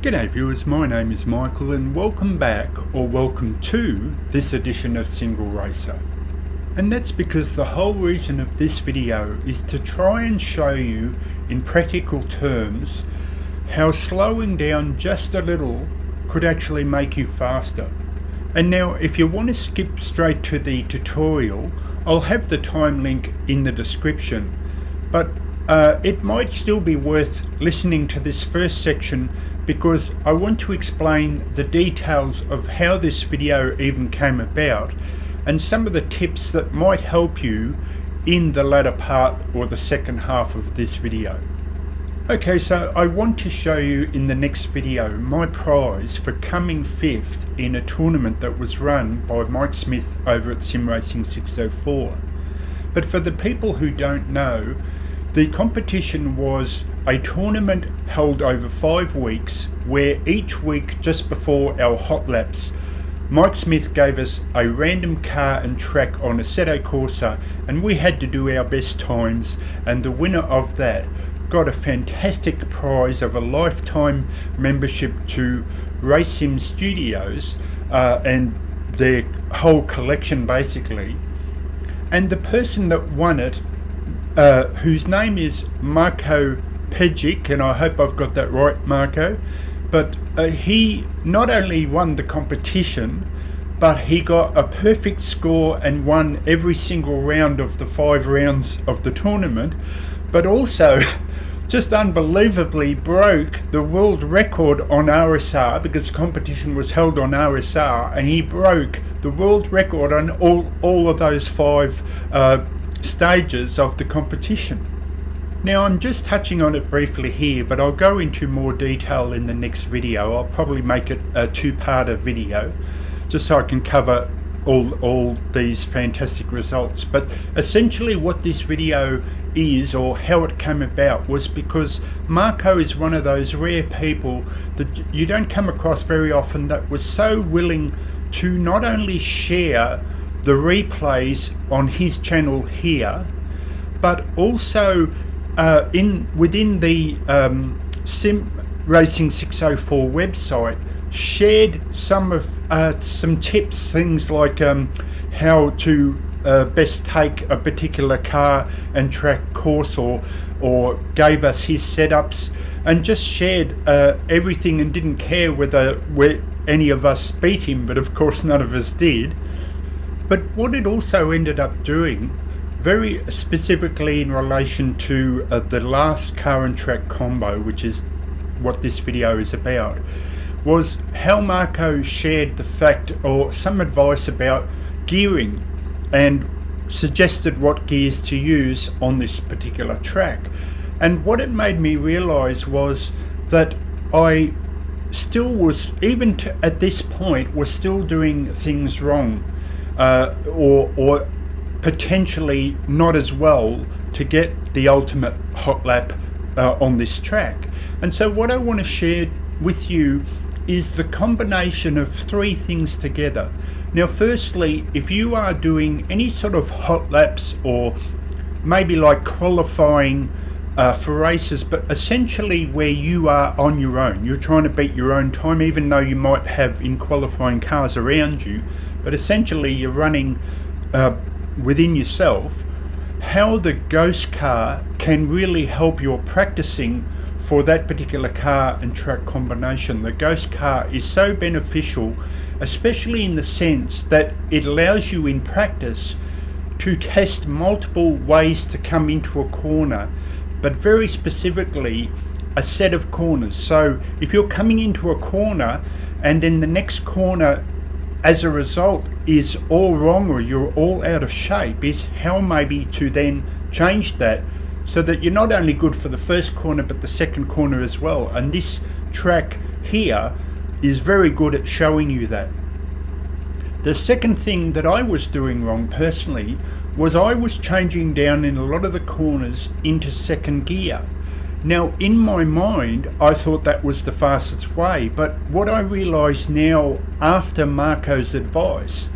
G'day viewers, my name is Michael and welcome back, or welcome to, this edition of Single Racer. And that's because the whole reason of this video is to try and show you in practical terms how slowing down just a little could actually make you faster. And now if you want to skip straight to the tutorial, I'll have the time link in the description, but it might still be worth listening to this first section because I want to explain the details of how this video even came about and some of the tips that might help you in the latter part or the second half of this video. Okay, so I want to show you in the next video my prize for coming 5th in a tournament that was run by Mike Smith over at Sim Racing 604. But for the people who don't know, the competition was a tournament held over 5 weeks where each week just before our Hotlaps, Mike Smith gave us a random car and track on Assetto Corsa and we had to do our best times, and the winner of that got a fantastic prize of a lifetime membership to Race Sim Studios and their whole collection basically. And the person that won it, whose name is Marco Pejic, and I hope I've got that right, Marco, but he not only won the competition, but he got a perfect score and won every single round of the 5 rounds of the tournament, but also just unbelievably broke the world record on RSR because the competition was held on RSR, and he broke the world record on all of those 5 stages of the competition. Now I'm just touching on it briefly here, but I'll go into more detail in the next video. I'll probably make it a 2-parter video just so I can cover all these fantastic results. But essentially what this video is, or how it came about, was because Marco is one of those rare people that you don't come across very often that was so willing to not only share the replays on his channel here, but also within the Sim Racing 604 website shared some tips, things like how to best take a particular car and track course, or gave us his setups and just shared everything and didn't care whether any of us beat him, but of course none of us did. But what it also ended up doing, very specifically in relation to the last car and track combo, which is what this video is about, was how Marco shared the fact or some advice about gearing and suggested what gears to use on this particular track. And what it made me realise was that I still was, even at this point, was still doing things wrong, or potentially not as well to get the ultimate hot lap on this track. And so what I want to share with you is the combination of 3 things together. Now firstly, if you are doing any sort of hot laps, or maybe like qualifying for races, but essentially where you are on your own, you're trying to beat your own time, even though you might have in qualifying cars around you, but essentially you're running within yourself, how the ghost car can really help your practicing for that particular car and track combination. The ghost car is so beneficial, especially in the sense that it allows you in practice to test multiple ways to come into a corner, but very specifically a set of corners. So if you're coming into a corner and then the next corner as a result is all wrong, or you're all out of shape, is how maybe to then change that so that you're not only good for the first corner but the second corner as well. And this track here is very good at showing you that. The second thing that I was doing wrong personally was I was changing down in a lot of the corners into second gear. Now in my mind I thought that was the fastest way, but what I realise now after Marco's advice,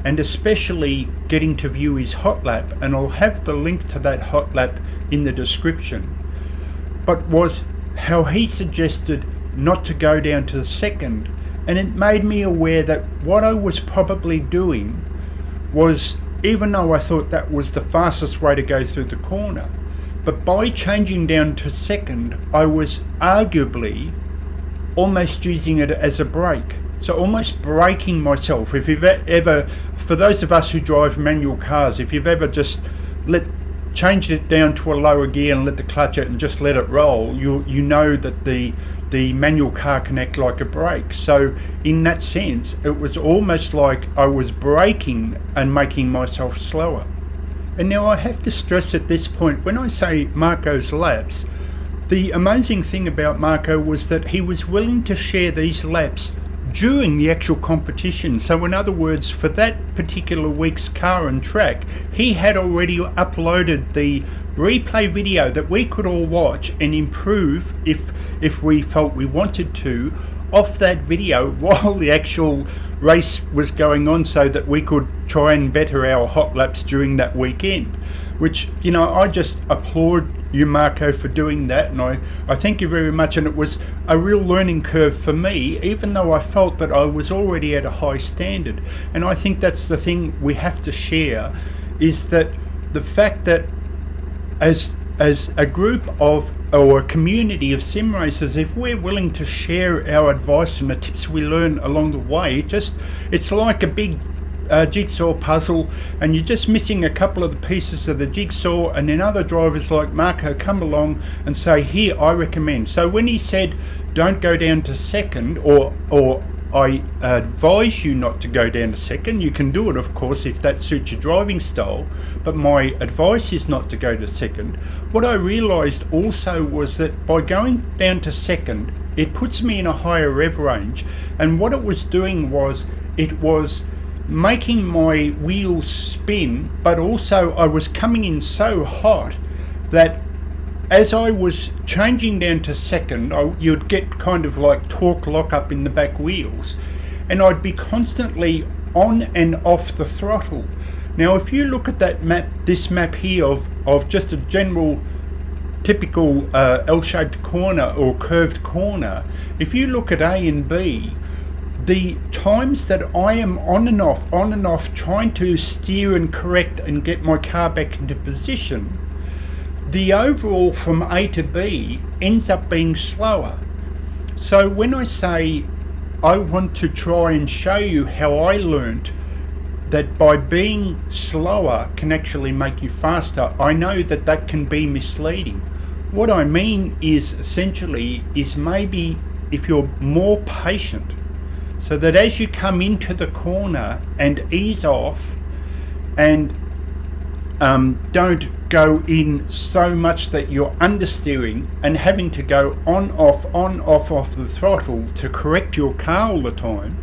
and especially getting to view his hot lap, and I'll have the link to that hot lap in the description, but was how he suggested not to go down to second, and it made me aware that what I was probably doing was, even though I thought that was the fastest way to go through the corner, but by changing down to second, I was arguably almost using it as a brake. So almost braking myself. If you've ever, for those of us who drive manual cars, if you've ever just changed it down to a lower gear and let the clutch out and just let it roll, you know that the manual car can act like a brake. So in that sense, it was almost like I was braking and making myself slower. And now I have to stress at this point, when I say Marco's laps, the amazing thing about Marco was that he was willing to share these laps during the actual competition. So in other words, for that particular week's car and track, he had already uploaded the replay video that we could all watch and improve if we felt we wanted to off that video while the actual race was going on, so that we could try and better our hot laps during that weekend. Which, you know, I just applaud you, Marco, for doing that, and I thank you very much. And it was a real learning curve for me, even though I felt that I was already at a high standard. And I think that's the thing we have to share, is that the fact that as a group of, or a community of sim racers, if we're willing to share our advice and the tips we learn along the way, it's like a big jigsaw puzzle, and you're just missing a couple of the pieces of the jigsaw, and then other drivers like Marco come along and say, here, I recommend. So when he said don't go down to second, or I advise you not to go down to second, you can do it of course if that suits your driving style, but my advice is not to go to second. What I realised also was that by going down to second, it puts me in a higher rev range, and what it was doing was, it was making my wheels spin, but also I was coming in so hot that as I was changing down to second, you'd get kind of like torque lock up in the back wheels, and I'd be constantly on and off the throttle. Now if you look at that map, this map here of just a general typical L-shaped corner or curved corner, if you look at A and B, the times that I am on and off trying to steer and correct and get my car back into position, the overall from A to B ends up being slower. So when I say I want to try and show you how I learnt that by being slower can actually make you faster, I know that that can be misleading. What I mean is essentially is maybe if you're more patient, so that as you come into the corner and ease off and don't go in so much that you're understeering and having to go on off the throttle to correct your car all the time,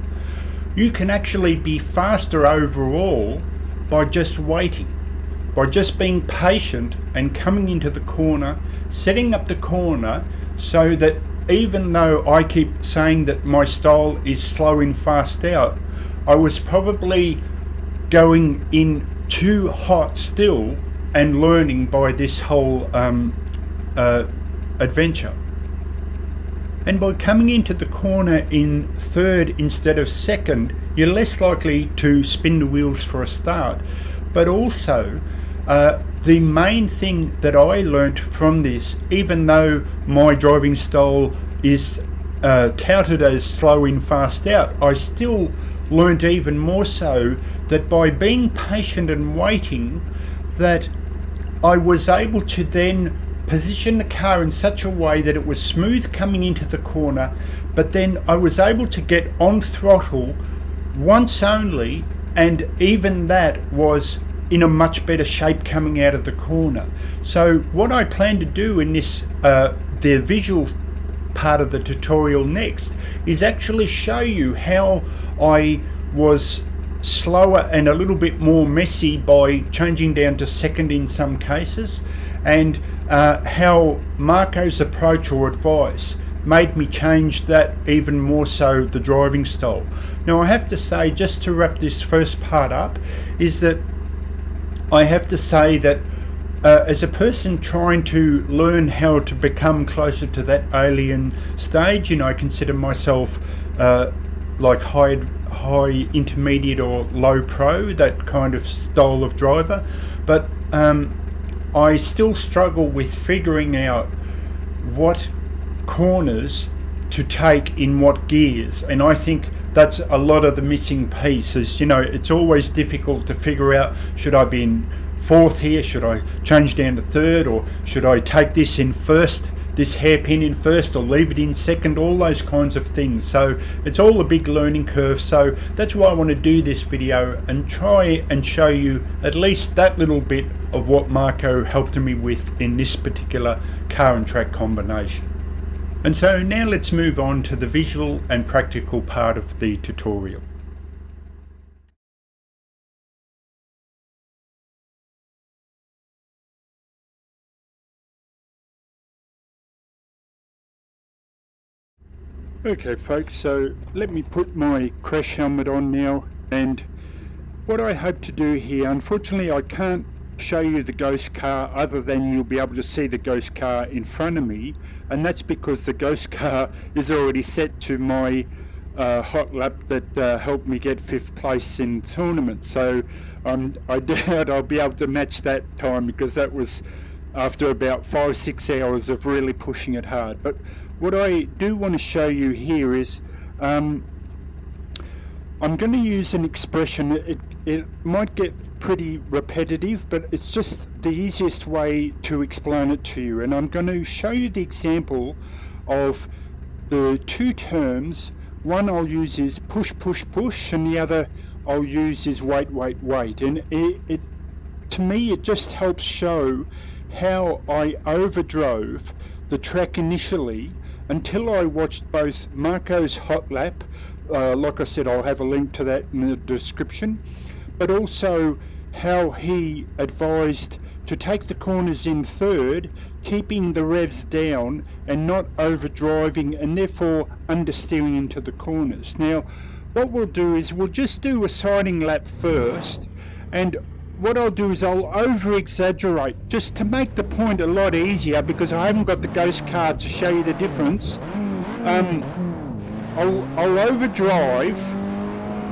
you can actually be faster overall by just waiting, by just being patient and coming into the corner, setting up the corner so that even though I keep saying that my style is slow in fast out, I was probably going in too hot still and learning by this whole adventure. And by coming into the corner in third instead of second, you're less likely to spin the wheels for a start. But also, the main thing that I learnt from this, even though my driving style is touted as slow in fast out, I still learnt even more so that by being patient and waiting, that I was able to then position the car in such a way that it was smooth coming into the corner, but then I was able to get on throttle once only, and even that was in a much better shape coming out of the corner. So what I plan to do in this the visual part of the tutorial next is actually show you how I was slower and a little bit more messy by changing down to second in some cases, and how Marco's approach or advice made me change that even more so, the driving style. Now I have to say, just to wrap this first part up, is that I have to say that as a person trying to learn how to become closer to that alien stage, I consider myself like high intermediate or low pro, that kind of style of driver. But I still struggle with figuring out what corners to take in what gears, and I think that's a lot of the missing pieces. It's always difficult to figure out, should I be in fourth here, should I change down to third, or should I take this in first, this hairpin in first, or leave it in second, all those kinds of things. So it's all a big learning curve. So that's why I want to do this video and try and show you at least that little bit of what Marco helped me with in this particular car and track combination. And so now let's move on to the visual and practical part of the tutorial. Okay folks, so let me put my crash helmet on now, and what I hope to do here, unfortunately I can't show you the ghost car other than you'll be able to see the ghost car in front of me, and that's because the ghost car is already set to my Hotlap that helped me get 5th place in the tournament. So I doubt I'll be able to match that time, because that was after about 5-6 hours of really pushing it hard. But what I do want to show you here is I'm going to use an expression. It might get pretty repetitive, but it's just the easiest way to explain it to you. And I'm going to show you the example of the two terms. One I'll use is push, push, push, and the other I'll use is wait, wait, wait. And it to me, it just helps show how I overdrove the track initially until I watched both Marco's Hotlap. Like I said, I'll have a link to that in the description, but also how he advised to take the corners in third, keeping the revs down and not overdriving and therefore understeering into the corners. Now what we'll do is we'll just do a siding lap first, and what I'll do is I'll over exaggerate just to make the point a lot easier, because I haven't got the ghost card to show you the difference. I'll overdrive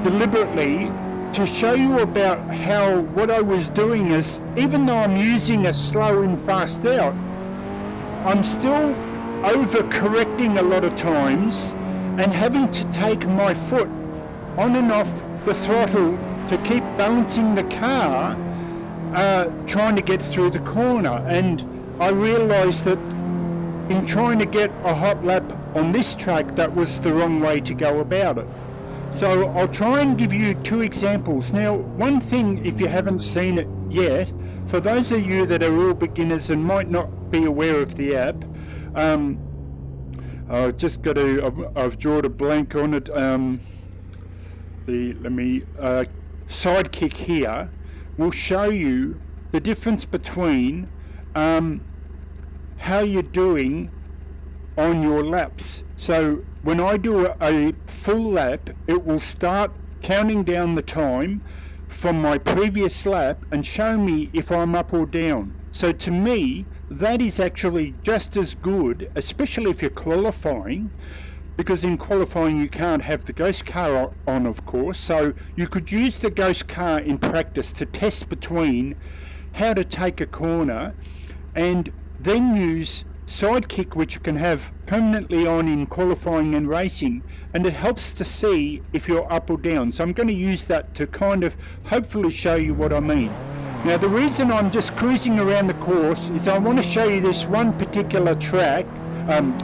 deliberately to show you about how what I was doing is, even though I'm using a slow in fast out, I'm still overcorrecting a lot of times and having to take my foot on and off the throttle to keep balancing the car, trying to get through the corner. And I realised that in trying to get a hot lap on this track, that was the wrong way to go about it. So I'll try and give you two examples. Now, one thing, if you haven't seen it yet, for those of you that are real beginners and might not be aware of the app, I've just got to, I've drawn a blank on it. SIDEKICK here will show you the difference between how you're doing on your laps. So when I do a full lap, it will start counting down the time from my previous lap and show me if I'm up or down. So to me, that is actually just as good, especially if you're qualifying, because in qualifying you can't have the ghost car on, of course. So you could use the ghost car in practice to test between how to take a corner, and then use SIDEKICK, which you can have permanently on in qualifying and racing, and it helps to see if you're up or down. So I'm going to use that to kind of hopefully show you what I mean. Now the reason I'm just cruising around the course is I want to show you this one particular track,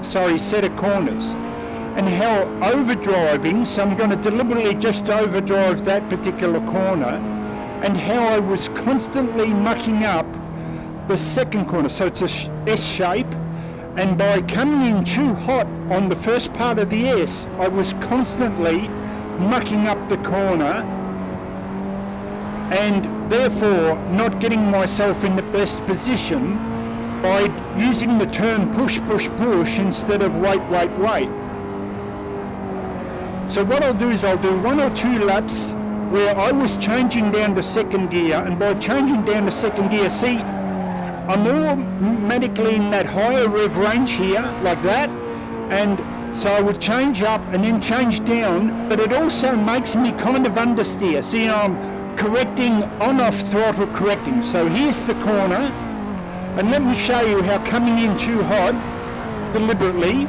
set of corners, and how overdriving, so I'm going to deliberately just overdrive that particular corner, and how I was constantly mucking up the second corner. So it's a S shape, and by coming in too hot on the first part of the S, I was constantly mucking up the corner and therefore not getting myself in the best position by using the term push, push, push instead of wait, wait, wait. So what I'll do is I'll do 1 or 2 laps where I was changing down to second gear, and by changing down to second gear, see, I'm automatically in that higher rev range here, like that, and so I would change up and then change down, but it also makes me kind of understeer. See, I'm correcting on-off throttle correcting. So here's the corner, and let me show you how coming in too hot deliberately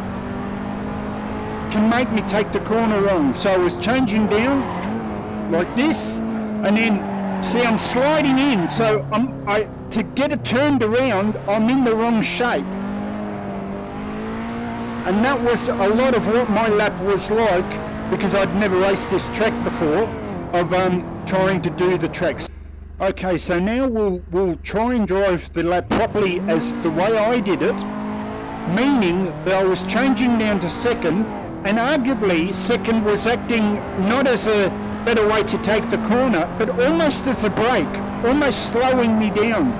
can make me take the corner wrong. So I was changing down like this, and then see I'm sliding in, so to get it turned around, I'm in the wrong shape. And that was a lot of what my lap was like, because I'd never raced this track before, of trying to do the tracks. Okay, so now we'll try and drive the lap properly as the way I did it, meaning that I was changing down to second, and arguably second was acting not as a better way to take the corner, but almost as a brake, almost slowing me down.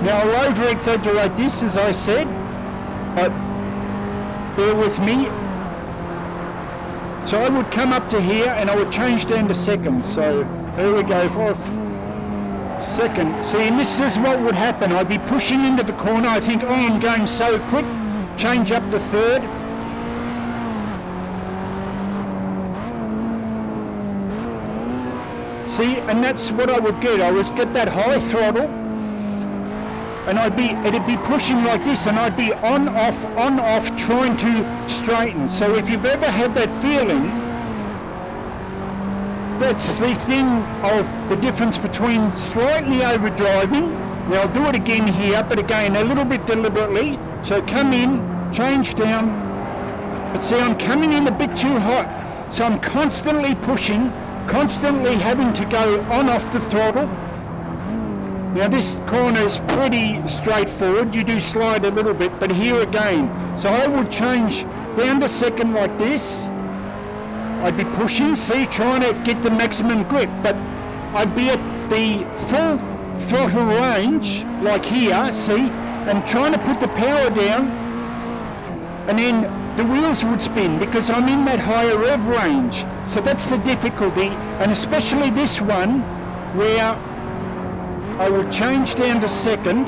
Now I'll over exaggerate this, as I said, but bear with me. So I would come up to here and I would change down to second. So there we go, second. See, and this is what would happen. I'd be pushing into the corner. I think, oh, I'm going so quick. Change up to third. See, and that's what I would get. I would get that high throttle, and it'd be pushing like this, and I'd be on, off, trying to straighten. So if you've ever had that feeling, that's the thing of the difference between slightly overdriving. Now I'll do it again here, but again, a little bit deliberately. So come in, change down, but see, I'm coming in a bit too hot. So I'm constantly pushing, constantly having to go on, off the throttle. Now this corner is pretty straightforward, you do slide a little bit, but here again. So I would change down to second like this. I'd be pushing, see, trying to get the maximum grip, but I'd be at the full throttle range, like here, see, and trying to put the power down, and then the wheels would spin because I'm in that higher rev range. So that's the difficulty, and especially this one, where I would change down to second,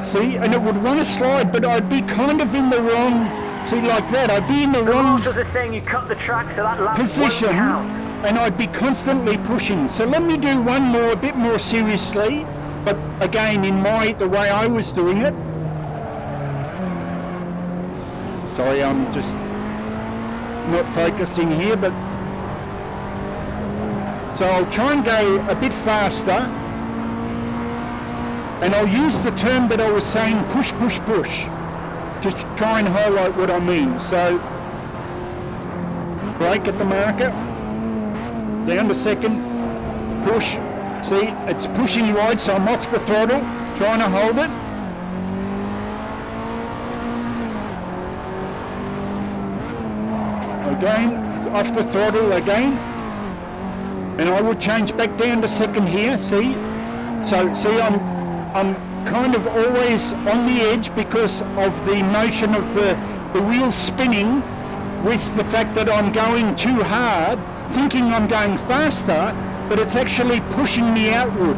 see, and it would want to slide, but I'd be kind of in the wrong, see, like that, I'd be in the wrong saying you cut the track, so that position, and I'd be constantly pushing. So let me do one more, a bit more seriously, but again, in the way I was doing it. Sorry, I'm just not focusing here, but so I'll try and go a bit faster. And I'll use the term that I was saying, push, push, push, to try and highlight what I mean. So, brake at the marker, down to second, push. See, it's pushing wide, so I'm off the throttle, trying to hold it. Again, off the throttle again. And I will change back down to second here, see. So, see, I'm kind of always on the edge because of the motion of the wheels spinning, with the fact that I'm going too hard, thinking I'm going faster, but it's actually pushing me outward,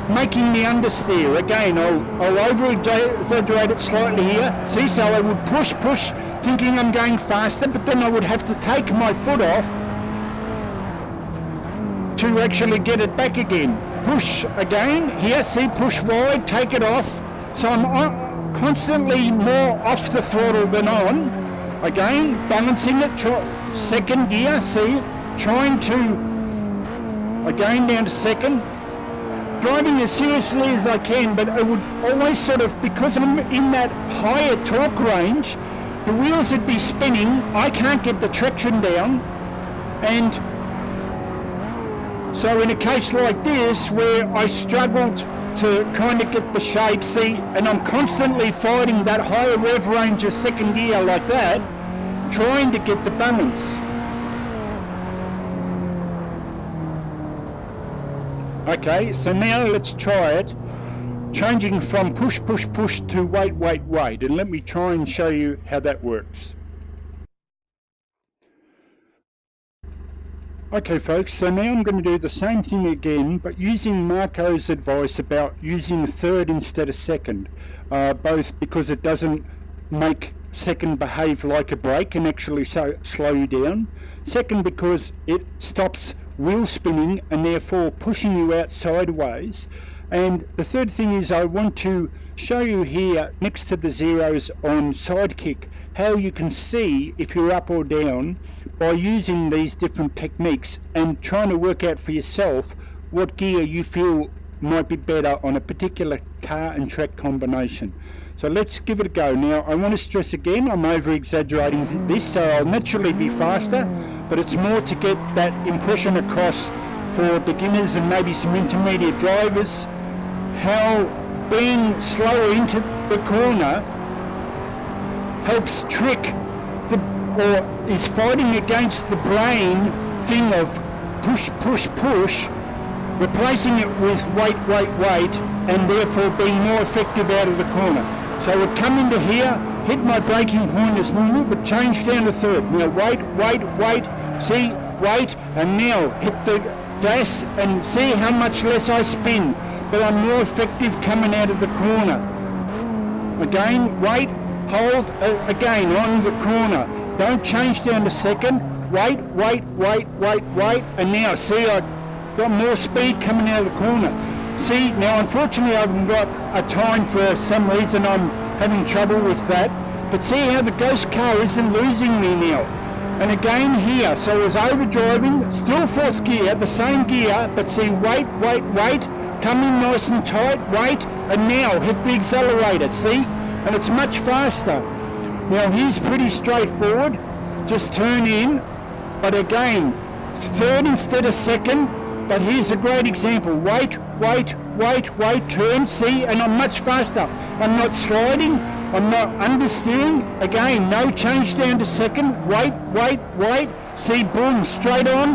making me understeer. Again, I'll over-exaggerate it slightly here. See, so I would push, thinking I'm going faster, but then I would have to take my foot off to actually get it back again. Push again, here, see, push wide, take it off. So I'm constantly more off the throttle than on. Again, balancing it, second gear, see, trying to, again down to second. Driving as seriously as I can, but it would always sort of, because I'm in that higher torque range, the wheels would be spinning, I can't get the traction down, and so in a case like this, where I struggled to kind of get the shape, see, and I'm constantly fighting that higher rev range of second gear like that, trying to get the balance. Okay, so now let's try it, changing from push, push, push to wait, wait, wait, and let me try and show you how that works. Okay folks, so now I'm going to do the same thing again, but using Marco's advice about using third instead of second, both because it doesn't make second behave like a brake and actually slow you down. Second, because it stops wheel spinning and therefore pushing you out sideways. And the third thing is I want to show you here next to the zeros on SIDEKICK how you can see if you're up or down by using these different techniques and trying to work out for yourself what gear you feel might be better on a particular car and track combination. So let's give it a go. Now I want to stress again, I'm over exaggerating this, so I'll naturally be faster, but it's more to get that impression across for beginners and maybe some intermediate drivers, how being slower into the corner helps trick or is fighting against the brain thing of push, push, push, replacing it with wait, wait, wait, and therefore being more effective out of the corner. So I would come into here, hit my braking point as normal, but change down to third. Now wait, wait, wait, see, wait, and now hit the gas and see how much less I spin, but I'm more effective coming out of the corner. Again, wait, hold, again on the corner. Don't change down to second. Wait, wait, wait, wait, wait, and now see I got more speed coming out of the corner. See, now unfortunately I haven't got a time for some reason, I'm having trouble with that, but see how the ghost car isn't losing me now. And again here, so I was overdriving, still fourth gear, the same gear, but see, wait, wait, wait, come in nice and tight, wait, and now hit the accelerator, see? And it's much faster. Now here's pretty straightforward, just turn in, but again, third instead of second, but here's a great example, wait, wait, wait, wait, turn, see, and I'm much faster. I'm not sliding, I'm not understeering, again, no change down to second, wait, wait, wait, see, boom, straight on.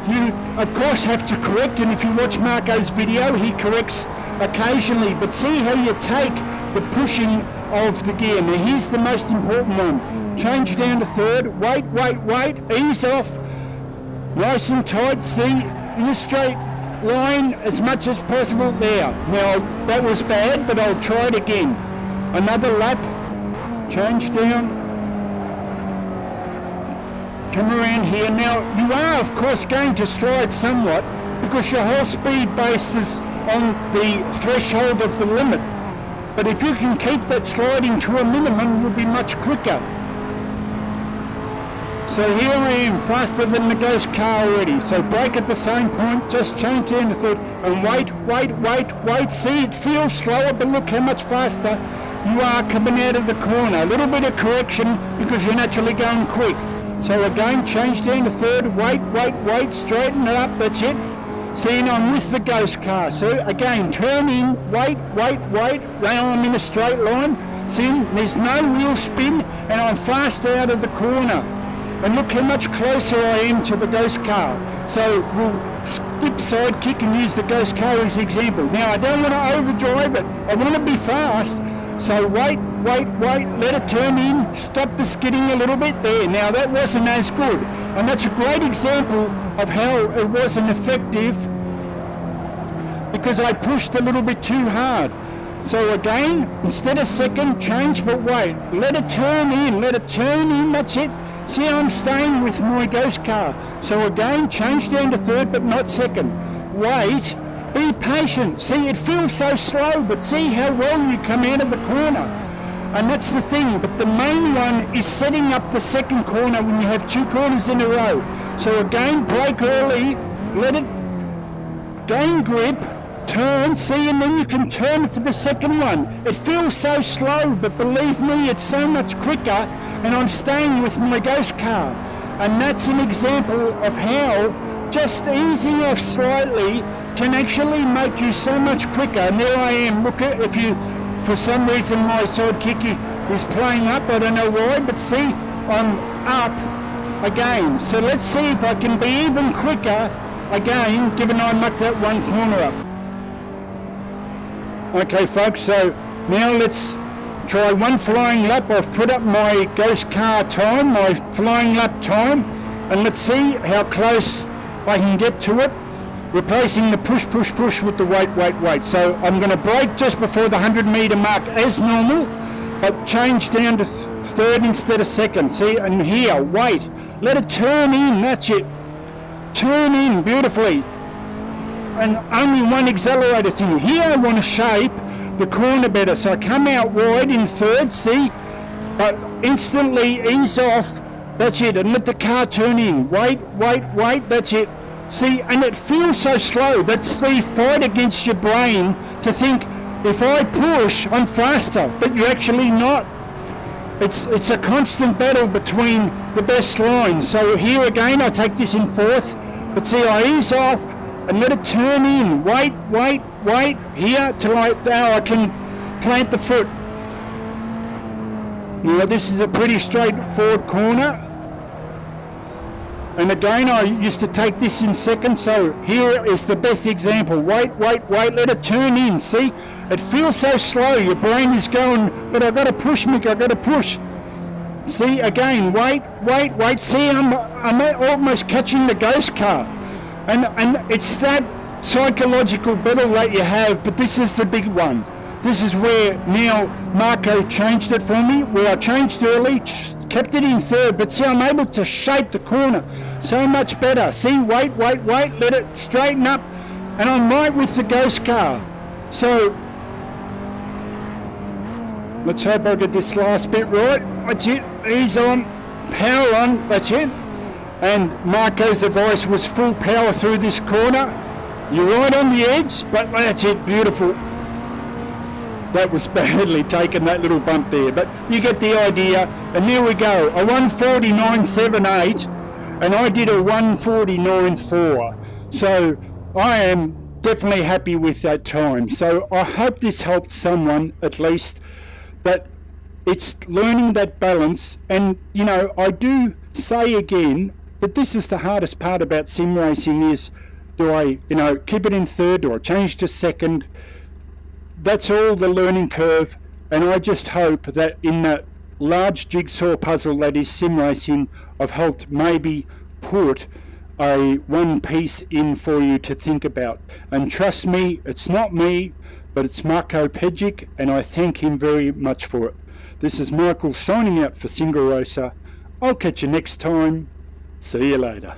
You, of course, have to correct, and if you watch Marco's video, he corrects occasionally, but see how you take the pushing of the gear. Now here's the most important one, change down to third, wait, wait, wait, ease off, nice and tight, see, in a straight line as much as possible there. Now that was bad, but I'll try it again. Another lap, change down, come around here. Now you are of course going to slide somewhat because your whole speed base is on the threshold of the limit. But if you can keep that sliding to a minimum, you'll be much quicker. So here I am, faster than the ghost car already. So brake at the same point, just change down to third, and wait, wait, wait, wait. See, it feels slower, but look how much faster you are coming out of the corner. A little bit of correction because you're naturally going quick. So again, change down to third, wait, wait, wait, straighten it up, that's it. See, now I'm with the ghost car. So again, turn in, wait, wait, wait. Now I'm in a straight line. See, there's no wheel spin, and I'm fast out of the corner. And look how much closer I am to the ghost car. So we'll skip SIDEKICK and use the ghost car as the example. Now I don't want to overdrive it. I want to be fast. So wait, wait, wait, let it turn in, stop the skidding a little bit there. Now that wasn't as good. And that's a great example of how it wasn't effective because I pushed a little bit too hard. So again, instead of second, change, but wait, let it turn in, that's it. See, I'm staying with my ghost car. So again, change down to third, but not second. Wait, be patient. See, it feels so slow, but see how well you come out of the corner. And that's the thing, but the main one is setting up the second corner when you have two corners in a row. So again, brake early, let it gain grip, turn, see, and then you can turn for the second one. It feels so slow, but believe me, it's so much quicker, and I'm staying with my ghost car. And that's an example of how just easing off slightly can actually make you so much quicker. And there I am, look at, if you, for some reason my SIDEKICK is playing up, I don't know why, but see, I'm up again. So let's see if I can be even quicker again, given I mucked that one corner up. Okay folks, so now let's try one flying lap. I've put up my ghost car time, my flying lap time, and let's see how close I can get to it, replacing the push with the wait. So I'm going to brake just before the 100 metre mark as normal, but change down to third instead of second. See, and here, wait, let it turn in, that's it. Turn in beautifully. And only one accelerator thing. Here I want to shape the corner better. So I come out wide in third, see, but instantly ease off, that's it, and let the car turn in. Wait, that's it. See, and it feels so slow. That's the fight against your brain to think, if I push, I'm faster, but you're actually not. It's a constant battle between the best lines. So here again, I take this in fourth, but see, I ease off and let it turn in. Wait, here till I can plant the foot. You know, this is a pretty straightforward corner. And again, I used to take this in second, so here is the best example. Wait, let it turn in, see? It feels so slow, your brain is going, but I've got to push, Mick, I've got to push. See, again, wait, see, I'm almost catching the ghost car. And it's that psychological battle that you have, but this is the big one. This is where now Marco changed it for me, where I changed early, kept it in third, but see, I'm able to shape the corner so much better. See, wait, let it straighten up, and I'm right with the ghost car. So, let's hope I get this last bit right. That's it, ease on, power on, that's it. And Marco's advice was full power through this corner. You're right on the edge, but that's it, beautiful. That was badly taken, that little bump there, but you get the idea. And there we go, a 149.78, and I did a 149.4. So I am definitely happy with that time. So I hope this helped someone at least, that it's learning that balance. And you know, I do say again that this is the hardest part about sim racing is, do I, you know, keep it in third, or change to second? That's all the learning curve, and I just hope that in that large jigsaw puzzle that is sim racing, I've helped maybe put a one piece in for you to think about. And trust me, it's not me, but it's Marco Pejic, and I thank him very much for it. This is Michael signing out for Single Racer. I'll catch you next time. See you later.